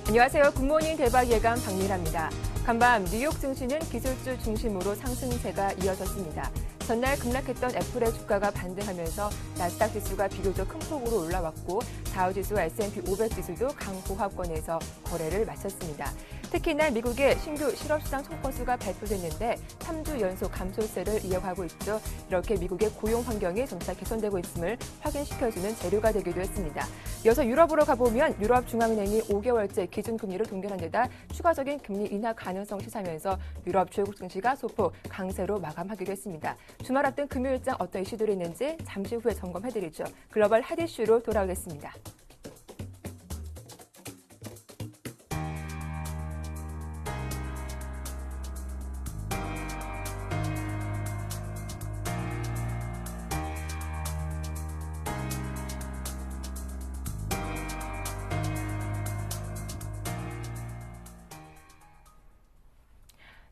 안녕하세요. 굿모닝 대박 예감 박민아입니다. 간밤 뉴욕 증시는 기술주 중심으로 상승세가 이어졌습니다. 전날 급락했던 애플의 주가가 반등하면서 나스닥 지수가 비교적 큰 폭으로 올라왔고 다우지수와 S&P 500 지수도 강보합권에서 거래를 마쳤습니다. 특히나 미국의 신규 실업시장 총건수가 발표됐는데 3주 연속 감소세를 이어가고 있죠. 이렇게 미국의 고용 환경이 점차 개선되고 있음을 확인시켜주는 재료가 되기도 했습니다. 이어서 유럽으로 가보면 유럽 중앙은행이 5개월째 기준금리를 동결한 데다 추가적인 금리 인하 가능성 시사하면서 유럽 주요국 증시가 소폭 강세로 마감하기도 했습니다. 주말 앞둔 금요일장 어떤 이슈들이 있는지 잠시 후에 점검해드리죠. 글로벌 핫 이슈로 돌아오겠습니다.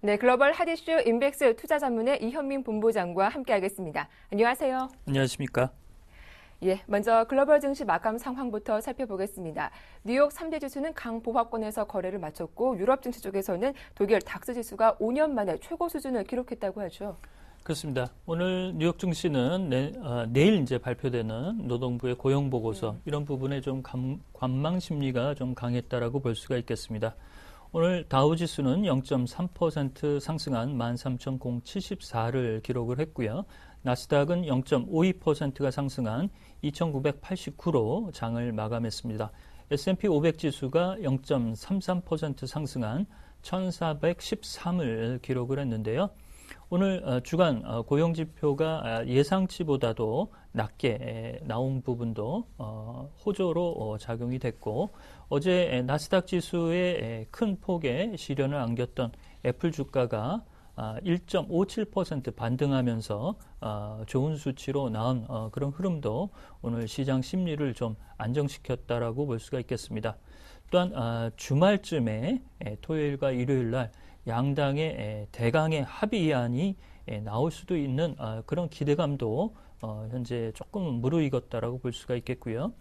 네, 글로벌 핫 이슈 인백스 투자전문의 이현민 본부장과 함께하겠습니다. 안녕하세요. 안녕하십니까? 예, 먼저 글로벌 증시 마감 상황부터 살펴보겠습니다. 뉴욕 3대 지수는 강보합권에서 거래를 마쳤고 유럽 증시 쪽에서는 독일 닥스 지수가 5년 만에 최고 수준을 기록했다고 하죠. 그렇습니다. 오늘 뉴욕 증시는 내일 이제 발표되는 노동부의 고용 보고서 이런 부분에 좀 관망 심리가 좀 강했다라고 볼 수가 있겠습니다. 오늘 다우 지수는 0.3% 상승한 13,074를 기록을 했고요. 나스닥은 0.52%가 상승한 2,989로 장을 마감했습니다. S&P 500 지수가 0.33% 상승한 1,413을 기록을 했는데요. 오늘 주간 고용지표가 예상치보다도 낮게 나온 부분도 호조로 작용이 됐고 어제 나스닥 지수의 큰 폭의 시련을 안겼던 애플 주가가 1.57% 반등하면서 좋은 수치로 나온 그런 흐름도 오늘 시장 심리를 좀 안정시켰다라고 볼 수가 있겠습니다. 또한 주말쯤에 토요일과 일요일 날 양당의 대강의 합의안이 나올 수도 있는 그런 기대감도 현재 조금 무르익었다라고 볼 수가 있겠고요.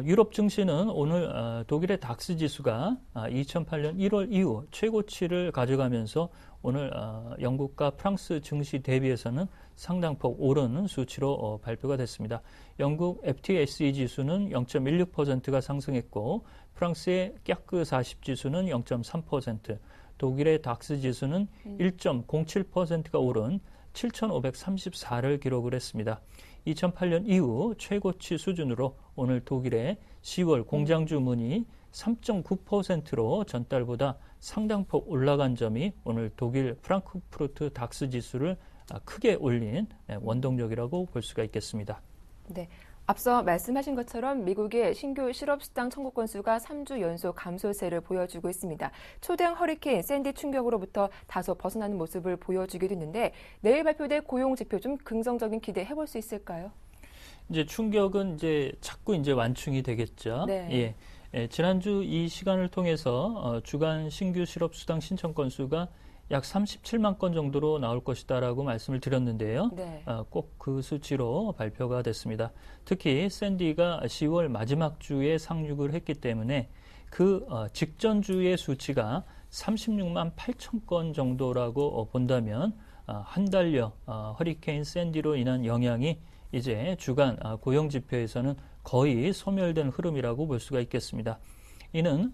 유럽 증시는 오늘 독일의 닥스 지수가 2008년 1월 이후 최고치를 가져가면서 오늘 영국과 프랑스 증시 대비해서는 상당폭 오르는 수치로 발표가 됐습니다. 영국 FTSE 지수는 0.16%가 상승했고 프랑스의 깍그 40 지수는 0.3%, 독일의 닥스 지수는 1.07%가 오른 7,534를 기록을 했습니다. 2008년 이후 최고치 수준으로 오늘 독일의 10월 공장 주문이 3.9%로 전달보다 상당폭 올라간 점이 오늘 독일 프랑크푸르트 닥스 지수를 크게 올린 원동력이라고 볼 수가 있겠습니다. 네. 앞서 말씀하신 것처럼 미국의 신규 실업시장 청구 건수가 3주 연속 감소세를 보여주고 있습니다. 초대형 허리케인 샌디 충격으로부터 다소 벗어나는 모습을 보여주기도 했는데 내일 발표될 고용 지표 좀 긍정적인 기대 해볼 수 있을까요? 이제 충격은 이제 자꾸 이제 완충이 되겠죠. 네. 예, 지난주 이 시간을 통해서 주간 신규 실업수당 신청 건수가 약 37만 건 정도로 나올 것이다라고 말씀을 드렸는데요. 네. 꼭 그 수치로 발표가 됐습니다. 특히 샌디가 10월 마지막 주에 상륙을 했기 때문에 그 직전 주의 수치가 36만 8천 건 정도라고 본다면 한 달여 허리케인 샌디로 인한 영향이 이제 주간 고용 지표에서는 거의 소멸된 흐름이라고 볼 수가 있겠습니다. 이는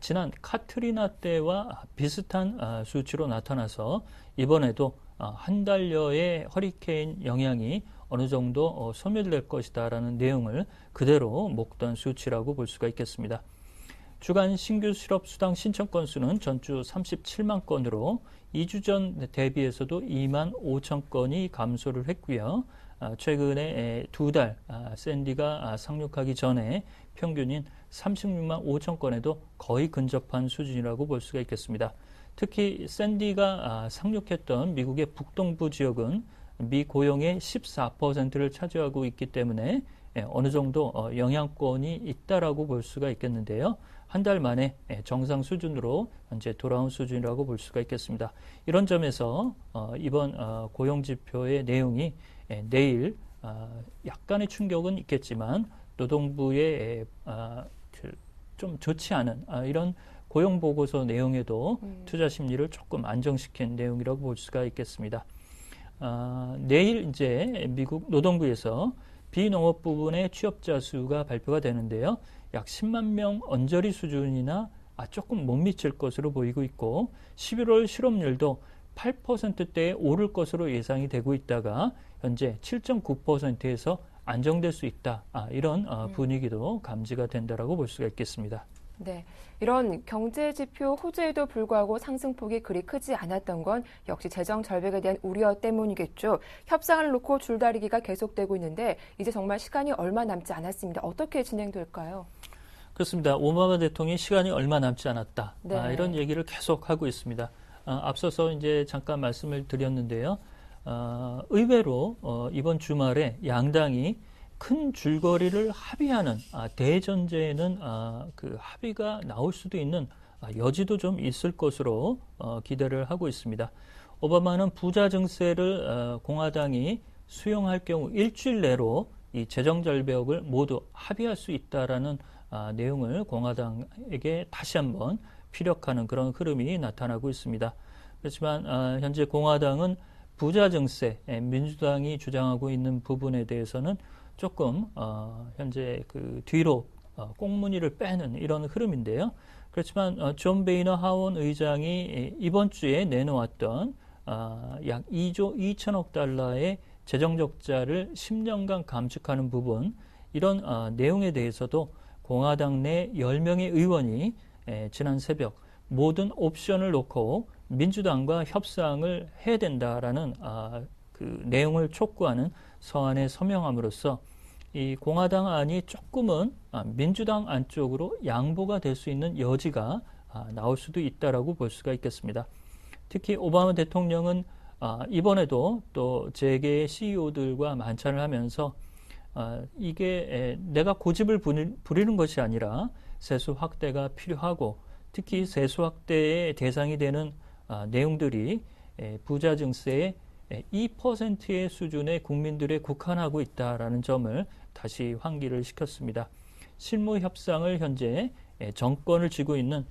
지난 카트리나 때와 비슷한 수치로 나타나서 이번에도 한 달여의 허리케인 영향이 어느 정도 소멸될 것이다라는 내용을 그대로 목도한 수치라고 볼 수가 있겠습니다. 주간 신규 실업수당 신청 건수는 전주 37만 건으로 2주 전 대비해서도 2만 5천 건이 감소를 했고요. 최근에 두 달 샌디가 상륙하기 전에 평균인 36만 5천 건에도 거의 근접한 수준이라고 볼 수가 있겠습니다. 특히 샌디가 상륙했던 미국의 북동부 지역은 미 고용의 14%를 차지하고 있기 때문에 어느 정도 영향권이 있다라고 볼 수가 있겠는데요. 한 달 만에 정상 수준으로 현재 돌아온 수준이라고 볼 수가 있겠습니다. 이런 점에서 이번 고용지표의 내용이 내일 약간의 충격은 있겠지만 노동부의 좀 좋지 않은 이런 고용 보고서 내용에도 투자 심리를 조금 안정시킨 내용이라고 볼 수가 있겠습니다. 내일 이제 미국 노동부에서 비농업 부분의 취업자 수가 발표가 되는데요. 약 10만 명 언저리 수준이나 조금 못 미칠 것으로 보이고 있고 11월 실업률도 8%대에 오를 것으로 예상이 되고 있다가 현재 7.9%에서 안정될 수 있다. 이런 분위기도 감지가 된다라고 볼 수가 있겠습니다. 네, 이런 경제 지표 호재에도 불구하고 상승폭이 그리 크지 않았던 건 역시 재정 절벽에 대한 우려 때문이겠죠. 협상을 놓고 줄다리기가 계속되고 있는데 이제 정말 시간이 얼마 남지 않았습니다. 어떻게 진행될까요? 그렇습니다. 오바마 대통령이 시간이 얼마 남지 않았다. 네. 이런 얘기를 계속 하고 있습니다. 앞서서 이제 잠깐 말씀을 드렸는데요. 의외로 이번 주말에 양당이 큰 줄거리를 합의하는 대전제에는 그 합의가 나올 수도 있는 여지도 좀 있을 것으로 기대를 하고 있습니다. 오바마는 부자 증세를 공화당이 수용할 경우 일주일 내로 이 재정 절벽을 모두 합의할 수 있다라는 내용을 공화당에게 다시 한번 피력하는 그런 흐름이 나타나고 있습니다. 그렇지만 현재 공화당은 부자 증세, 민주당이 주장하고 있는 부분에 대해서는 조금 현재 그 뒤로 꽁무니를 빼는 이런 흐름인데요. 그렇지만 존 베이너 하원 의장이 이번 주에 내놓았던 약 2조 2천억 달러의 재정 적자를 10년간 감축하는 부분, 이런 내용에 대해서도 공화당 내 10명의 의원이 지난 새벽 모든 옵션을 놓고 민주당과 협상을 해야 된다라는 그 내용을 촉구하는 서한에 서명함으로써 이 공화당 안이 조금은 민주당 안쪽으로 양보가 될 수 있는 여지가 나올 수도 있다라고 볼 수가 있겠습니다. 특히 오바마 대통령은 이번에도 또 재계 CEO들과 만찬을 하면서 이게 내가 고집을 부리는 것이 아니라 세수 확대가 필요하고 특히 세수 확대의 대상이 되는 내용들이 부자 증세의 2%의 수준의 국민들에 국한하고 있다라는 점을 다시 환기를 시켰습니다. 실무 협상을 현재 정권을 쥐고 있는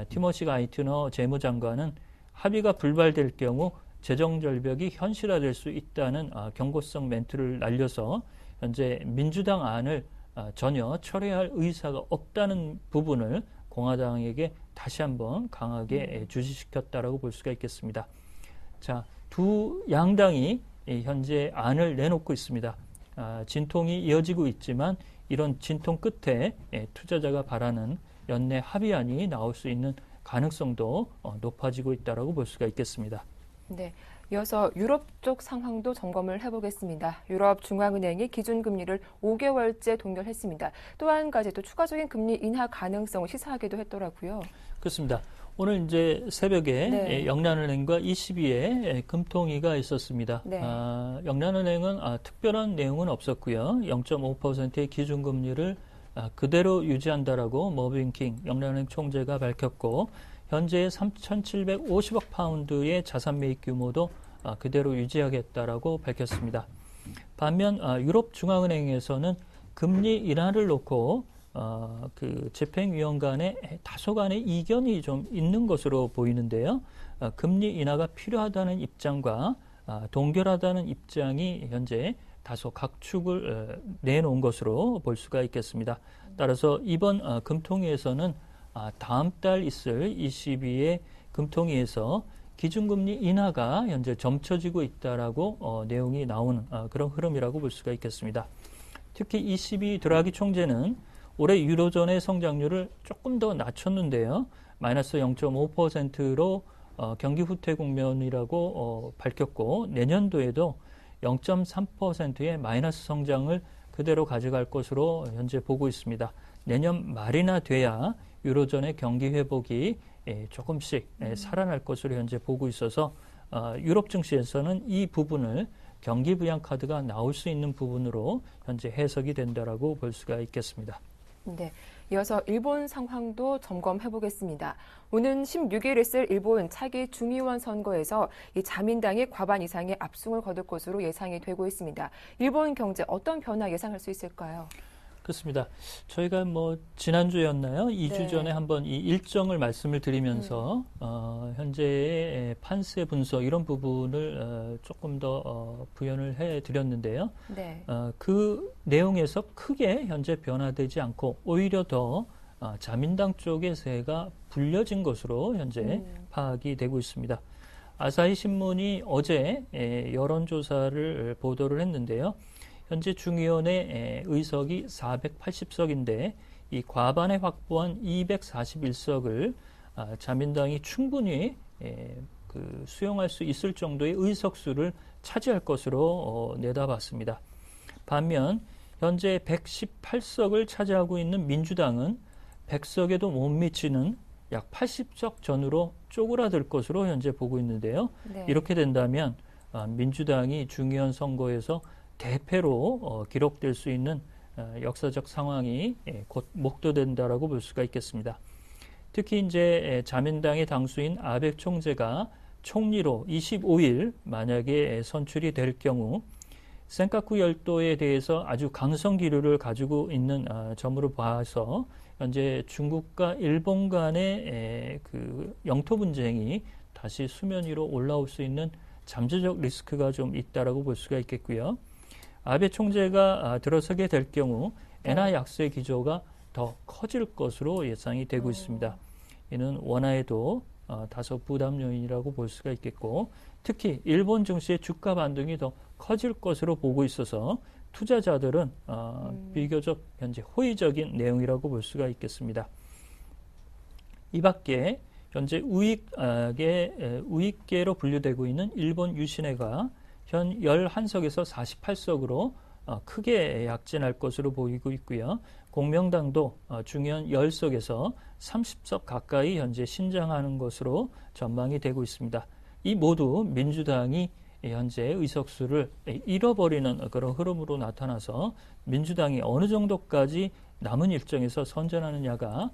티모시 가이트너 재무장관은 합의가 불발될 경우 재정 절벽이 현실화될 수 있다는 경고성 멘트를 날려서 현재 민주당 안을 전혀 철회할 의사가 없다는 부분을 공화당에게 다시 한번 강하게 주시시켰다라고 볼 수가 있겠습니다. 자, 두 양당이 현재 안을 내놓고 있습니다. 진통이 이어지고 있지만 이런 진통 끝에 투자자가 바라는 연내 합의안이 나올 수 있는 가능성도 높아지고 있다고 볼 수가 있겠습니다. 네, 이어서 유럽 쪽 상황도 점검을 해보겠습니다. 유럽 중앙은행이 기준금리를 5개월째 동결했습니다. 또 한 가지 또 추가적인 금리 인하 가능성을 시사하기도 했더라고요. 그렇습니다. 오늘 이제 새벽에 네. 영란은행과 ECB의 금통위가 있었습니다. 네. 영란은행은 특별한 내용은 없었고요. 0.5%의 기준금리를 그대로 유지한다라고 머빈 킹 영란은행 총재가 밝혔고 현재 3,750억 파운드의 자산 매입 규모도 그대로 유지하겠다라고 밝혔습니다. 반면 유럽 중앙은행에서는 금리 인하를 놓고 그 집행위원 간에 다소간의 이견이 좀 있는 것으로 보이는데요. 금리 인하가 필요하다는 입장과 동결하다는 입장이 현재 다소 각축을 내놓은 것으로 볼 수가 있겠습니다. 따라서 이번 금통위에서는 다음 달 있을 ECB의 금통위에서 기준금리 인하가 현재 점쳐지고 있다라고 내용이 나오는 그런 흐름이라고 볼 수가 있겠습니다. 특히 ECB 드라기 총재는 올해 유로존의 성장률을 조금 더 낮췄는데요. 마이너스 0.5%로 경기 후퇴 국면이라고 밝혔고 내년도에도 0.3%의 마이너스 성장을 그대로 가져갈 것으로 현재 보고 있습니다. 내년 말이나 돼야 유로존의 경기 회복이 조금씩 살아날 것으로 현재 보고 있어서 유럽 증시에서는 이 부분을 경기 부양 카드가 나올 수 있는 부분으로 현재 해석이 된다라고 볼 수가 있겠습니다. 네, 이어서 일본 상황도 점검해 보겠습니다. 오는 16일 있을 일본 차기 중의원 선거에서 이 자민당이 과반 이상의 압승을 거둘 것으로 예상이 되고 있습니다. 일본 경제 어떤 변화 예상할 수 있을까요? 그렇습니다. 저희가 뭐 지난주였나요? 2주 네. 전에 한번 이 일정을 말씀을 드리면서 현재의 판세 분석 이런 부분을 조금 더 부연을 해드렸는데요. 네. 그 내용에서 크게 현재 변화되지 않고 오히려 더 자민당 쪽의 세가 불려진 것으로 현재 파악이 되고 있습니다. 아사히 신문이 어제 여론조사를 보도를 했는데요. 현재 중의원의 의석이 480석인데 이 과반에 확보한 241석을 자민당이 충분히 수용할 수 있을 정도의 의석수를 차지할 것으로 내다봤습니다. 반면 현재 118석을 차지하고 있는 민주당은 100석에도 못 미치는 약 80석 전으로 쪼그라들 것으로 현재 보고 있는데요. 네. 이렇게 된다면 민주당이 중의원 선거에서 대패로 기록될 수 있는 역사적 상황이 곧 목도된다라고 볼 수가 있겠습니다. 특히 이제 자민당의 당수인 아베 총재가 총리로 25일 만약에 선출이 될 경우 센카쿠 열도에 대해서 아주 강성 기류를 가지고 있는 점으로 봐서 현재 중국과 일본 간의 그 영토 분쟁이 다시 수면 위로 올라올 수 있는 잠재적 리스크가 좀 있다라고 볼 수가 있겠고요. 아베 총재가 들어서게 될 경우 엔화 약세 기조가 더 커질 것으로 예상이 되고 있습니다. 이는 원화에도 다소 부담 요인이라고 볼 수가 있겠고 특히 일본 증시의 주가 반등이 더 커질 것으로 보고 있어서 투자자들은 비교적 현재 호의적인 내용이라고 볼 수가 있겠습니다. 이 밖에 현재 우익계로 분류되고 있는 일본 유신회가 현 11석에서 48석으로 크게 약진할 것으로 보이고 있고요. 공명당도 중요한 10석에서 30석 가까이 현재 신장하는 것으로 전망이 되고 있습니다. 이 모두 민주당이 현재 의석수를 잃어버리는 그런 흐름으로 나타나서 민주당이 어느 정도까지 남은 일정에서 선전하느냐가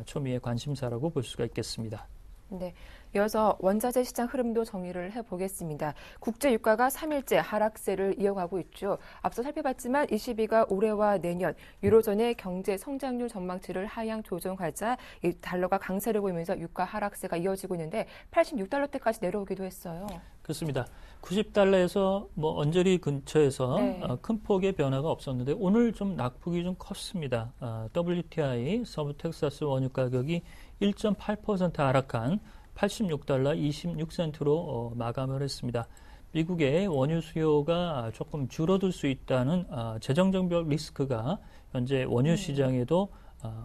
초미의 관심사라고 볼 수가 있겠습니다. 네. 이어서 원자재 시장 흐름도 정리를 해보겠습니다. 국제 유가가 3일째 하락세를 이어가고 있죠. 앞서 살펴봤지만 ECB가 올해와 내년 유로존의 경제 성장률 전망치를 하향 조정하자 이 달러가 강세를 보이면서 유가 하락세가 이어지고 있는데 86달러대까지 내려오기도 했어요. 그렇습니다. 90달러에서 뭐 언저리 근처에서 네. 큰 폭의 변화가 없었는데 오늘 좀 낙폭이 좀 컸습니다. WTI 서부 텍사스 원유 가격이 1.8% 하락한 86달러 26센트로 마감을 했습니다. 미국의 원유 수요가 조금 줄어들 수 있다는 재정정벽 리스크가 현재 원유 시장에도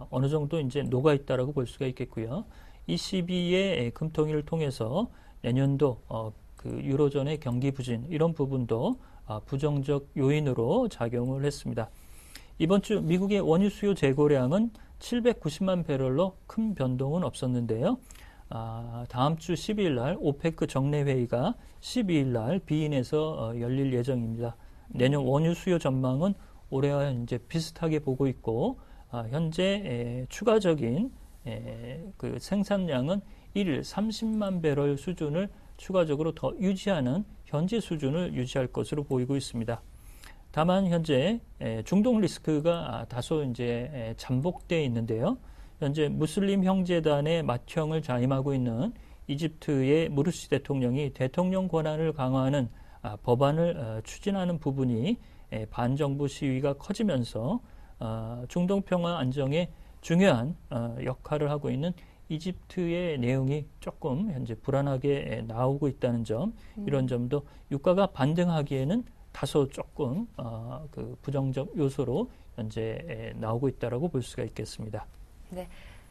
어느 정도 이제 녹아 있다라고 볼 수가 있겠고요. ECB의 금통위를 통해서 내년도 그 유로존의 경기 부진 이런 부분도 부정적 요인으로 작용을 했습니다. 이번 주 미국의 원유 수요 재고량은 790만 배럴로 큰 변동은 없었는데요. 다음 주 12일 날 오페크 정례회의가 12일 날 비인에서 열릴 예정입니다. 내년 원유 수요 전망은 올해와 현재 비슷하게 보고 있고 현재 추가적인 그 생산량은 1일 30만 배럴 수준을 추가적으로 더 유지하는 현재 수준을 유지할 것으로 보이고 있습니다. 다만 현재 중동 리스크가 다소 이제 잠복되어 있는데요. 현재 무슬림 형제단의 맏형을 자임하고 있는 이집트의 무르시 대통령이 대통령 권한을 강화하는 법안을 추진하는 부분이 반정부 시위가 커지면서 중동 평화 안정에 중요한 역할을 하고 있는 이집트의 내용이 조금 현재 불안하게 나오고 있다는 점, 이런 점도 유가가 반등하기에는 다소 조금 그 부정적 요소로 현재 나오고 있다라고 볼 수가 있겠습니다. 네.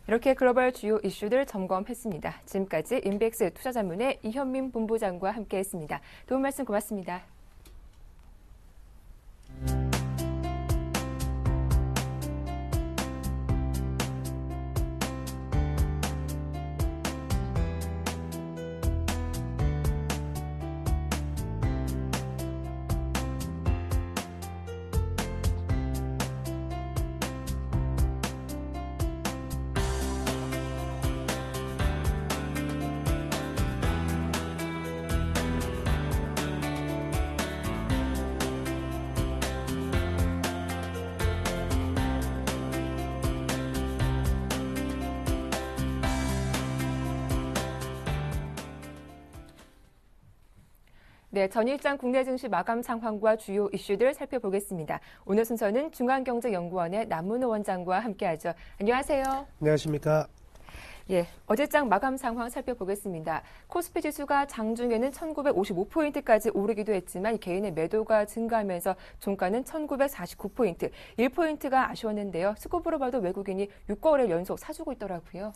이렇게 글로벌 주요 이슈들 점검했습니다. 지금까지 인백스 투자자문의 이현민 본부장과 함께했습니다. 도움 말씀 고맙습니다. 네, 전일장 국내 증시 마감 상황과 주요 이슈들 살펴보겠습니다. 오늘 순서는 중앙경제연구원의 남문호 원장과 함께하죠. 안녕하세요. 안녕하십니까. 예, 어제장 마감 상황 살펴보겠습니다. 코스피 지수가 장중에는 1955포인트까지 오르기도 했지만 개인의 매도가 증가하면서 종가는 1949포인트, 1포인트가 아쉬웠는데요. 수급으로 봐도 외국인이 6거래일 연속 사주고 있더라고요.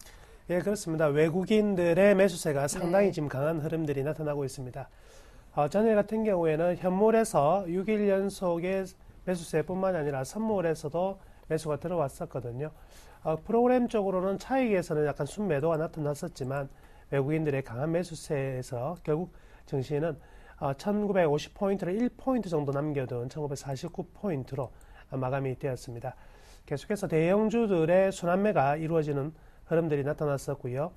예, 그렇습니다. 외국인들의 매수세가 상당히 네. 지금 강한 흐름들이 나타나고 있습니다. 전일 같은 경우에는 현물에서 6일 연속의 매수세뿐만 아니라 선물에서도 매수가 들어왔었거든요. 프로그램적으로는 차익에서는 약간 순매도가 나타났었지만 외국인들의 강한 매수세에서 결국 증시는 1950포인트를 1포인트 정도 남겨둔 1949포인트로 마감이 되었습니다. 계속해서 대형주들의 순환매가 이루어지는 흐름들이 나타났었고요.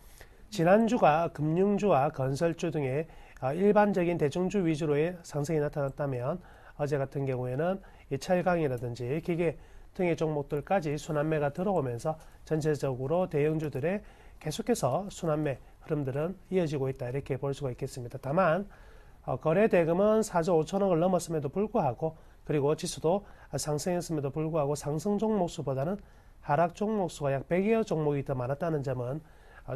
지난주가 금융주와 건설주 등의 일반적인 대중주 위주로의 상승이 나타났다면 어제 같은 경우에는 이 철강이라든지 기계 등의 종목들까지 순환매가 들어오면서 전체적으로 대형주들의 계속해서 순환매 흐름들은 이어지고 있다 이렇게 볼 수가 있겠습니다. 다만 거래 대금은 4조 5천억을 넘었음에도 불구하고 그리고 지수도 상승했음에도 불구하고 상승 종목 수보다는 하락 종목 수가 약 100여 종목이 더 많았다는 점은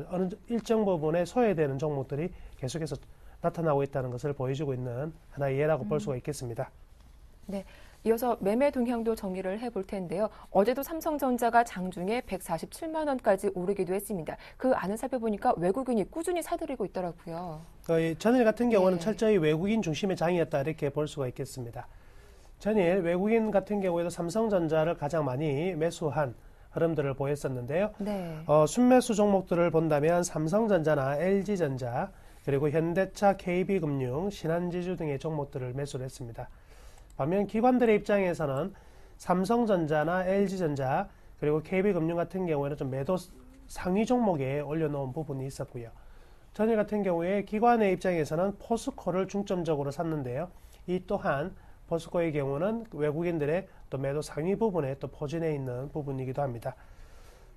어느 일정 부분에 소외되는 종목들이 계속해서 나타나고 있다는 것을 보여주고 있는 하나의 예라고 볼 수가 있겠습니다. 네. 이어서 매매 동향도 정리를 해볼 텐데요. 어제도 삼성전자가 장중에 147만 원까지 오르기도 했습니다. 그 안을 살펴보니까 외국인이 꾸준히 사들이고 있더라고요. 전일 같은 경우는 네. 철저히 외국인 중심의 장이었다 이렇게 볼 수가 있겠습니다. 전일 외국인 같은 경우에도 삼성전자를 가장 많이 매수한 흐름들을 보였었는데요. 네. 순매수 종목들을 본다면 삼성전자나 LG전자 그리고 현대차, KB금융, 신한지주 등의 종목들을 매수를 했습니다. 반면 기관들의 입장에서는 삼성전자나 LG전자 그리고 KB금융 같은 경우에는 좀 매도 상위 종목에 올려놓은 부분이 있었고요. 전일 같은 경우에 기관의 입장에서는 포스코를 중점적으로 샀는데요. 이 또한 포스코의 경우는 외국인들의 또 매도 상위 부분에 또 포진해 있는 부분이기도 합니다.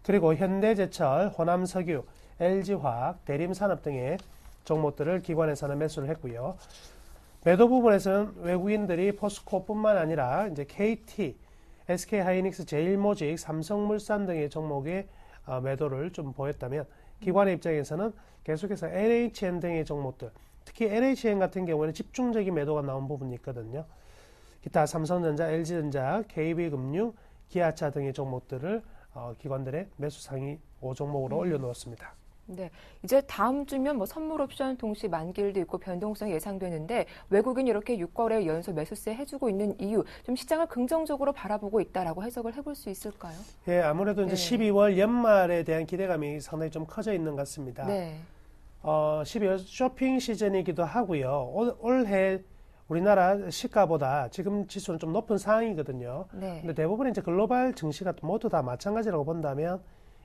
그리고 현대제철, 호남석유, LG화학, 대림산업 등의 종목들을 기관에서는 매수를 했고요. 매도 부분에서는 외국인들이 포스코뿐만 아니라 이제 KT, SK하이닉스, 제일모직, 삼성물산 등의 종목에 매도를 좀 보였다면 기관의 입장에서는 계속해서 NHN 등의 종목들, 특히 NHN 같은 경우에는 집중적인 매도가 나온 부분이 있거든요. 기타 삼성전자, LG전자, KB금융, 기아차 등의 종목들을 기관들의 매수 상위 5종목으로 올려놓았습니다. 네, 이제 다음 주면 선물 옵션 동시 만기일도 있고 변동성이 예상되는데 외국인이 이렇게 6거래일 연속 매수세 해주고 있는 이유, 좀 시장을 긍정적으로 바라보고 있다라고 해석을 해볼 수 있을까요? 예, 아무래도 이제 12월 연말에 대한 기대감이 상당히 좀 커져 있는 것 같습니다. 네. 12월 쇼핑 시즌이기도 하고요. 올해 우리나라 시가보다 지금 지수는 좀 높은 상황이거든요. 네. 근데 대부분 이제 글로벌 증시가 모두 다 마찬가지라고 본다면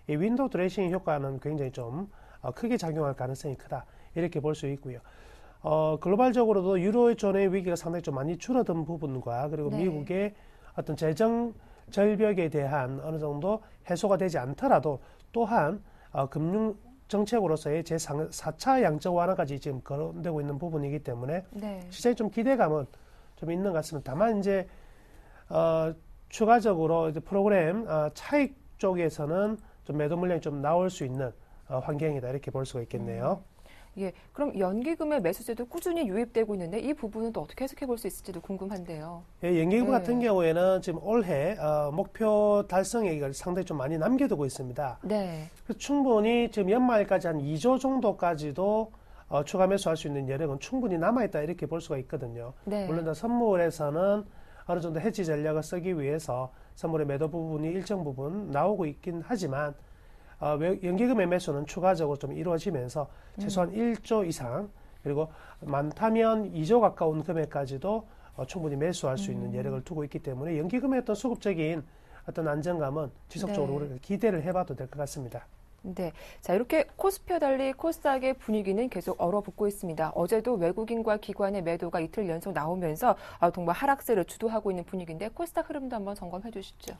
이 윈도우 드레싱 효과는 굉장히 좀 크게 작용할 가능성이 크다 이렇게 볼 수 있고요. 글로벌적으로도 유로존의 위기가 상당히 좀 많이 줄어든 부분과 그리고 네. 미국의 어떤 재정 절벽에 대한 어느 정도 해소가 되지 않더라도 또한 금융 정책으로서의 제4차 양적 완화까지 지금 거론되고 있는 부분이기 때문에 네. 시장에 좀 기대감은 좀 있는 것 같습니다. 다만 이제 추가적으로 이제 프로그램 차익 쪽에서는 좀 매도 물량이 좀 나올 수 있는 환경이다 이렇게 볼 수가 있겠네요. 예, 그럼 연기금의 매수세도 꾸준히 유입되고 있는데 이 부분은 또 어떻게 해석해 볼 수 있을지도 궁금한데요. 예, 연기금 네. 같은 경우에는 지금 올해 목표 달성액을 상당히 좀 많이 남겨두고 있습니다. 네. 그래서 충분히 지금 연말까지 한 2조 정도까지도 추가 매수할 수 있는 여력은 충분히 남아있다 이렇게 볼 수가 있거든요. 네. 물론 선물에서는 어느 정도 해지 전략을 쓰기 위해서 선물의 매도 부분이 일정 부분 나오고 있긴 하지만 연기금의 매수는 추가적으로 좀 이루어지면서 최소한 1조 이상 그리고 많다면 2조 가까운 금액까지도 충분히 매수할 수 있는 여력을 두고 있기 때문에 연기금의 어떤 수급적인 어떤 안정감은 지속적으로 네. 우리가 기대를 해봐도 될 것 같습니다. 네. 자, 이렇게 코스피와 달리 코스닥의 분위기는 계속 얼어붙고 있습니다. 어제도 외국인과 기관의 매도가 이틀 연속 나오면서 정말 하락세를 주도하고 있는 분위기인데 코스닥 흐름도 한번 점검해 주시죠.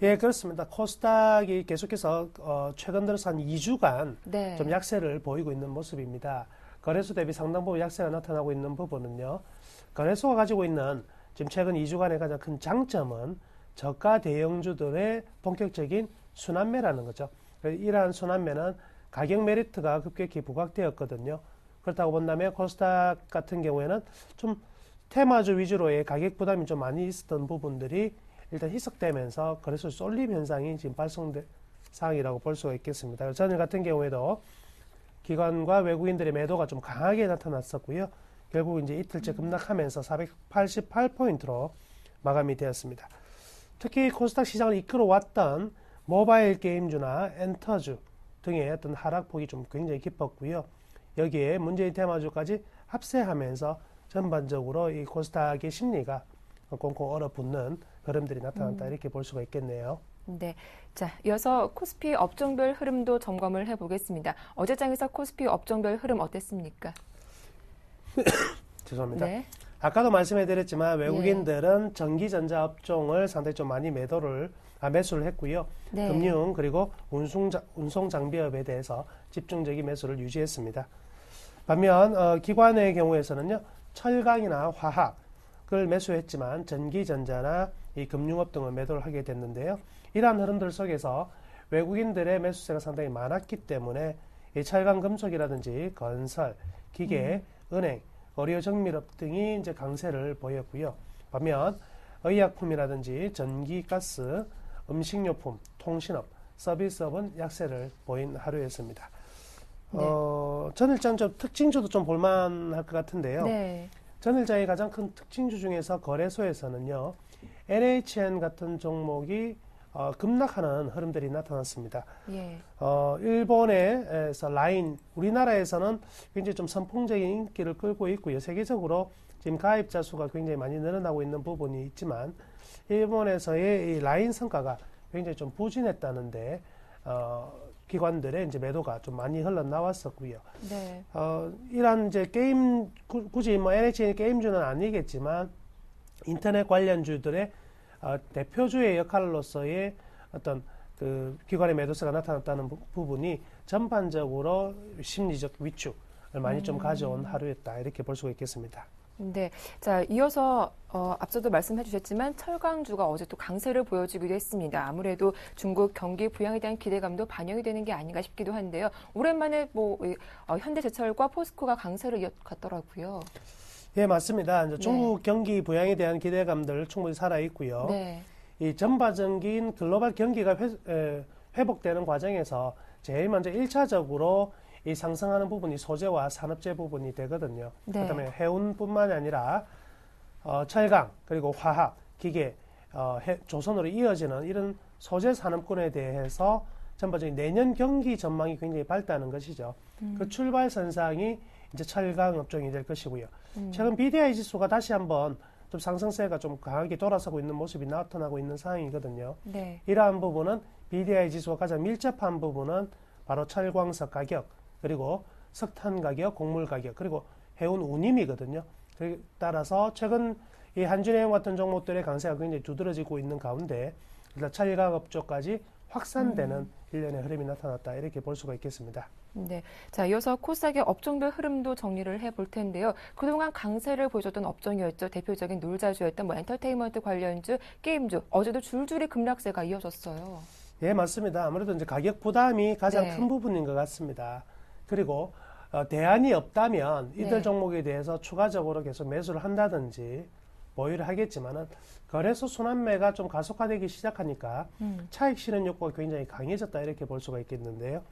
예, 그렇습니다. 코스닥이 계속해서 최근 들어서 한 2주간 네. 좀 약세를 보이고 있는 모습입니다. 거래소 대비 상당 부분 약세가 나타나고 있는 부분은요. 거래소가 가지고 있는 지금 최근 2주간의 가장 큰 장점은 저가 대형주들의 본격적인 순환매라는 거죠. 이러한 순환매는 가격 메리트가 급격히 부각되었거든요. 그렇다고 본다면 코스닥 같은 경우에는 좀 테마주 위주로의 가격 부담이 좀 많이 있었던 부분들이 일단 희석되면서 거래소 쏠림 현상이 지금 발생된 상황이라고 볼 수가 있겠습니다. 전일 같은 경우에도 기관과 외국인들의 매도가 좀 강하게 나타났었고요. 결국 이제 이틀째 급락하면서 488포인트로 마감이 되었습니다. 특히 코스닥 시장을 이끌어왔던 모바일 게임주나 엔터주 등의 어떤 하락폭이 좀 굉장히 깊었고요. 여기에 문재인 테마주까지 합세하면서 전반적으로 이 코스닥의 심리가 꽁꽁 얼어붙는 흐름들이 나타났다 이렇게 볼 수가 있겠네요. 네. 자, 이어서 코스피 업종별 흐름도 점검을 해보겠습니다. 어제장에서 코스피 업종별 흐름 어땠습니까? 죄송합니다. 네. 아까도 말씀해드렸지만 외국인들은 전기전자 업종을 상당히 좀 많이 매수를 했고요. 네. 금융 그리고 운송 장비업에 대해서 집중적인 매수를 유지했습니다. 반면 기관의 경우에서는요. 철강이나 화학을 매수했지만 전기전자나 이 금융업 등을 매도를 하게 됐는데요. 이러한 흐름들 속에서 외국인들의 매수세가 상당히 많았기 때문에 이 철강 금속이라든지 건설, 기계, 은행, 의료 정밀업 등이 이제 강세를 보였고요. 반면 의약품이라든지 전기, 가스, 음식료품, 통신업, 서비스업은 약세를 보인 하루였습니다. 네. 전일장 좀 특징주도 좀 볼만할 것 같은데요. 네. 전일장의 가장 큰 특징주 중에서 거래소에서는요, NHN 같은 종목이 급락하는 흐름들이 나타났습니다. 예. 일본에서 라인, 우리나라에서는 굉장히 좀 선풍적인 인기를 끌고 있고요. 세계적으로 지금 가입자 수가 굉장히 많이 늘어나고 있는 부분이 있지만, 일본에서의 이 라인 성과가 굉장히 좀 부진했다는데, 기관들의 이제 매도가 좀 많이 흘러나왔었고요. 네. 이러한 이제 게임, 굳이 뭐 NHN 게임주는 아니겠지만, 인터넷 관련주들의 대표주의 역할로서의 어떤 그 기관의 매도세가 나타났다는 부분이 전반적으로 심리적 위축을 많이 좀 가져온 하루였다. 이렇게 볼 수가 있겠습니다. 네. 자, 이어서 앞서도 말씀해 주셨지만 철강주가 어제 또 강세를 보여주기도 했습니다. 아무래도 중국 경기 부양에 대한 기대감도 반영이 되는 게 아닌가 싶기도 한데요. 오랜만에 뭐 현대제철과 포스코가 강세를 이어갔더라고요. 예, 맞습니다. 이제 중국 경기 부양에 대한 기대감들 충분히 살아 있고요. 네. 이 전반적인 글로벌 경기가 회복되는 과정에서 제일 먼저 1차적으로 이 상승하는 부분이 소재와 산업재 부분이 되거든요. 네. 그다음에 해운뿐만이 아니라 철강 그리고 화학, 기계, 조선으로 이어지는 이런 소재 산업군에 대해서 전반적인 내년 경기 전망이 굉장히 밝다는 것이죠. 그 출발선상이 이제 철강 업종이 될 것이고요. 최근 BDI 지수가 다시 한번 좀 상승세가 좀 강하게 돌아서고 있는 모습이 나타나고 있는 상황이거든요. 네. 이러한 부분은 BDI 지수와 가장 밀접한 부분은 바로 철광석 가격, 그리고 석탄 가격, 곡물 가격, 그리고 해운 운임이거든요. 따라서 최근 이 한준해운 같은 종목들의 강세가 굉장히 두드러지고 있는 가운데 일단 철강 업종까지 확산되는 일련의 흐름이 나타났다. 이렇게 볼 수가 있겠습니다. 네. 자, 이어서 코스닥의 업종별 흐름도 정리를 해볼 텐데요. 그동안 강세를 보여줬던 업종이었죠. 대표적인 놀자주였던 뭐 엔터테인먼트 관련주, 게임주. 어제도 줄줄이 급락세가 이어졌어요. 예, 맞습니다. 아무래도 이제 가격 부담이 가장 네. 큰 부분인 것 같습니다. 그리고 대안이 없다면 이들 네. 종목에 대해서 추가적으로 계속 매수를 한다든지 보유를 하겠지만은 거래소 순환매가 좀 가속화되기 시작하니까 차익 실현 욕구가 굉장히 강해졌다 이렇게 볼 수가 있겠는데요.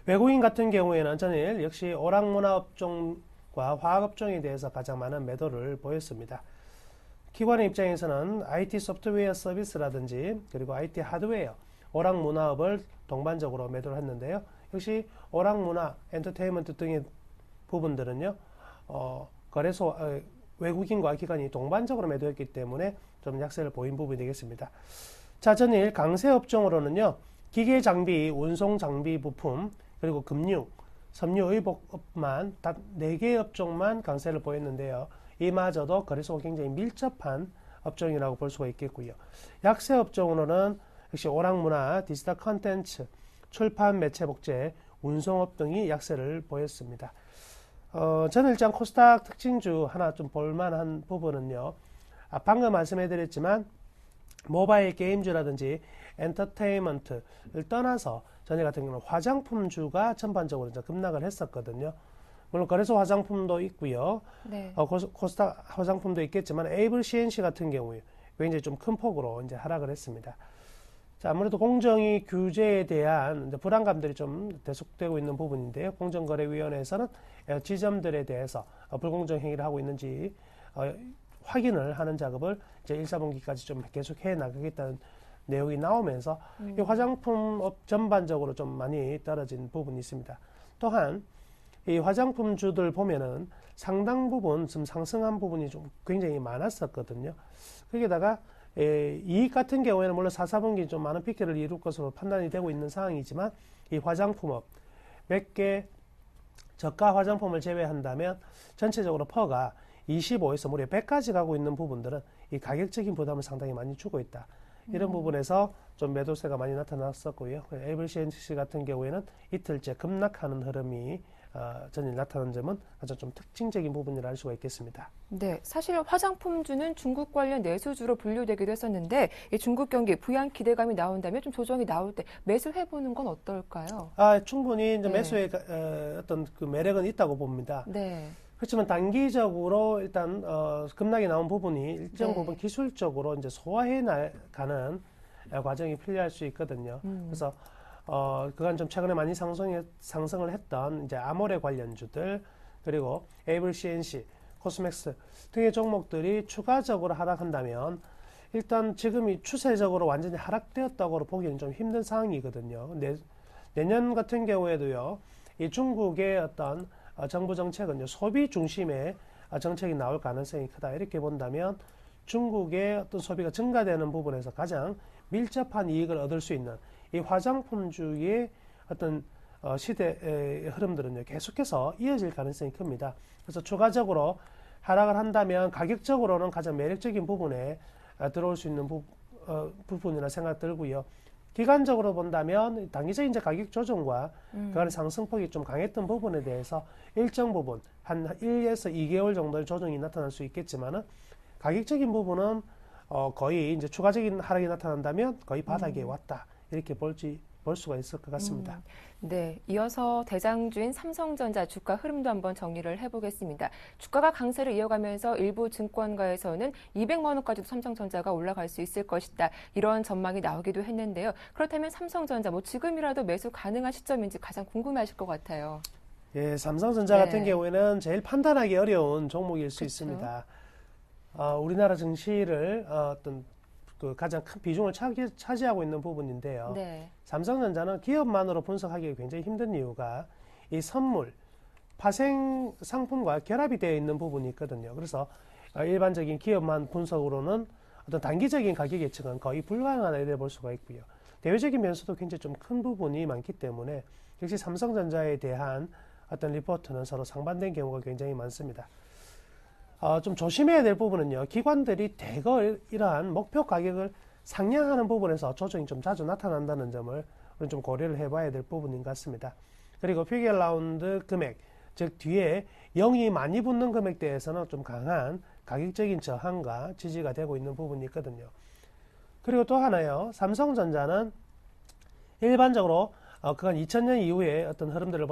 외국인 같은 경우에는 전일 역시 오락문화업종과 화학업종에 대해서 가장 많은 매도를 보였습니다. 기관의 입장에서는 IT 소프트웨어 서비스라든지 그리고 IT 하드웨어, 오락문화업을 동반적으로 매도를 했는데요. 역시 오락문화, 엔터테인먼트 등의 부분들은요. 거래소 외국인과 기관이 동반적으로 매도했기 때문에 좀 약세를 보인 부분이 되겠습니다. 자, 전일 강세 업종으로는요. 기계 장비, 운송 장비 부품, 그리고 금융, 섬유 의복업만 단 4개의 업종만 강세를 보였는데요. 이마저도 거래소가 굉장히 밀접한 업종이라고 볼 수가 있겠고요. 약세 업종으로는 역시 오락문화, 디지털 컨텐츠, 출판 매체 복제, 운송업 등이 약세를 보였습니다. 전일장 코스닥 특징주 하나 좀 볼만한 부분은요. 방금 말씀해드렸지만 모바일 게임주라든지 엔터테인먼트를 떠나서 전일 같은 경우는 화장품주가 전반적으로 이제 급락을 했었거든요. 물론 거래소 화장품도 있고요. 네. 코스닥 화장품도 있겠지만 에이블 CNC 같은 경우에 굉장히 좀 큰 폭으로 이제 하락을 했습니다. 자, 아무래도 공정위 규제에 대한 이제 불안감들이 좀 계속되고 있는 부분인데요. 공정거래위원회에서는 지점들에 대해서 불공정 행위를 하고 있는지 확인을 하는 작업을 이제 1, 4분기까지 좀 계속 해 나가겠다는 내용이 나오면서 이 화장품업 전반적으로 좀 많이 떨어진 부분이 있습니다. 또한 이 화장품주들 보면은 상당 부분 좀 상승한 부분이 좀 굉장히 많았었거든요. 거기다가 이익 같은 경우에는 물론 4, 4분기 좀 많은 피크를 이룰 것으로 판단이 되고 있는 상황이지만 이 화장품업 몇 개 저가 화장품을 제외한다면 전체적으로 퍼가 25에서 무려 100까지 가고 있는 부분들은 이 가격적인 부담을 상당히 많이 주고 있다. 이런 부분에서 좀 매도세가 많이 나타났었고요. 에이블 CNC 같은 경우에는 이틀째 급락하는 흐름이 전일 나타난 점은 아주 좀 특징적인 부분이라 할 수가 있겠습니다. 네, 사실 화장품주는 중국 관련 내수주로 분류되기도 했었는데 이 중국 경기 부양 기대감이 나온다면 좀 조정이 나올 때 매수해보는 건 어떨까요? 충분히 이제 매수의 어떤 그 매력은 있다고 봅니다. 네. 그렇지만 단기적으로 일단 급락이 나온 부분이 일정 부분 기술적으로 이제 소화해 나가는 과정이 필요할 수 있거든요. 그래서 그간 좀 최근에 많이 상승을 했던 이제 아모레 관련주들 그리고 에이블 CNC, 코스맥스 등의 종목들이 추가적으로 하락한다면 일단 지금이 추세적으로 완전히 하락되었다고 보기는 좀 힘든 상황이거든요. 내년 같은 경우에도요, 이 중국의 어떤 정부 정책은 소비 중심의 정책이 나올 가능성이 크다. 이렇게 본다면 중국의 어떤 소비가 증가되는 부분에서 가장 밀접한 이익을 얻을 수 있는 이 화장품주의 어떤 시대의 흐름들은요, 계속해서 이어질 가능성이 큽니다. 그래서 추가적으로 하락을 한다면 가격적으로는 가장 매력적인 부분에 들어올 수 있는 부분이라 생각 들고요. 기간적으로 본다면 단기적인 이제 가격 조정과 그간의 상승폭이 좀 강했던 부분에 대해서 일정 부분 한 1에서 2개월 정도의 조정이 나타날 수 있겠지만은 가격적인 부분은 거의 이제 추가적인 하락이 나타난다면 거의 바닥에 왔다. 이렇게 볼 수가 있을 것 같습니다. 네, 이어서 대장주인 삼성전자 주가 흐름도 한번 정리를 해보겠습니다. 주가가 강세를 이어가면서 일부 증권가에서는 200만 원까지도 삼성전자가 올라갈 수 있을 것이다. 이런 전망이 나오기도 했는데요. 그렇다면 삼성전자 지금이라도 매수 가능한 시점인지 가장 궁금해하실 것 같아요. 예, 삼성전자 같은 경우에는 제일 판단하기 어려운 종목일 수 있습니다. 우리나라 증시를 어떤 그 가장 큰 비중을 차지하고 있는 부분인데요. 네. 삼성전자는 기업만으로 분석하기 굉장히 힘든 이유가 이 선물, 파생 상품과 결합이 되어 있는 부분이 있거든요. 그래서 일반적인 기업만 분석으로는 어떤 단기적인 가격 예측은 거의 불가능하다 이렇게 볼 수가 있고요. 대외적인 변수도 굉장히 좀 큰 부분이 많기 때문에 역시 삼성전자에 대한 어떤 리포트는 서로 상반된 경우가 굉장히 많습니다. 좀 조심해야 될 부분은요. 기관들이 대거 이러한 목표 가격을 상향하는 부분에서 조정이 좀 자주 나타난다는 점을 우리는 좀 고려를 해봐야 될 부분인 것 같습니다. 그리고 피겨 라운드 금액, 즉 뒤에 0이 많이 붙는 금액대에서는 좀 강한 가격적인 저항과 지지가 되고 있는 부분이 있거든요. 그리고 또 하나요. 삼성전자는 일반적으로 그간 2000년 이후에 어떤 흐름들을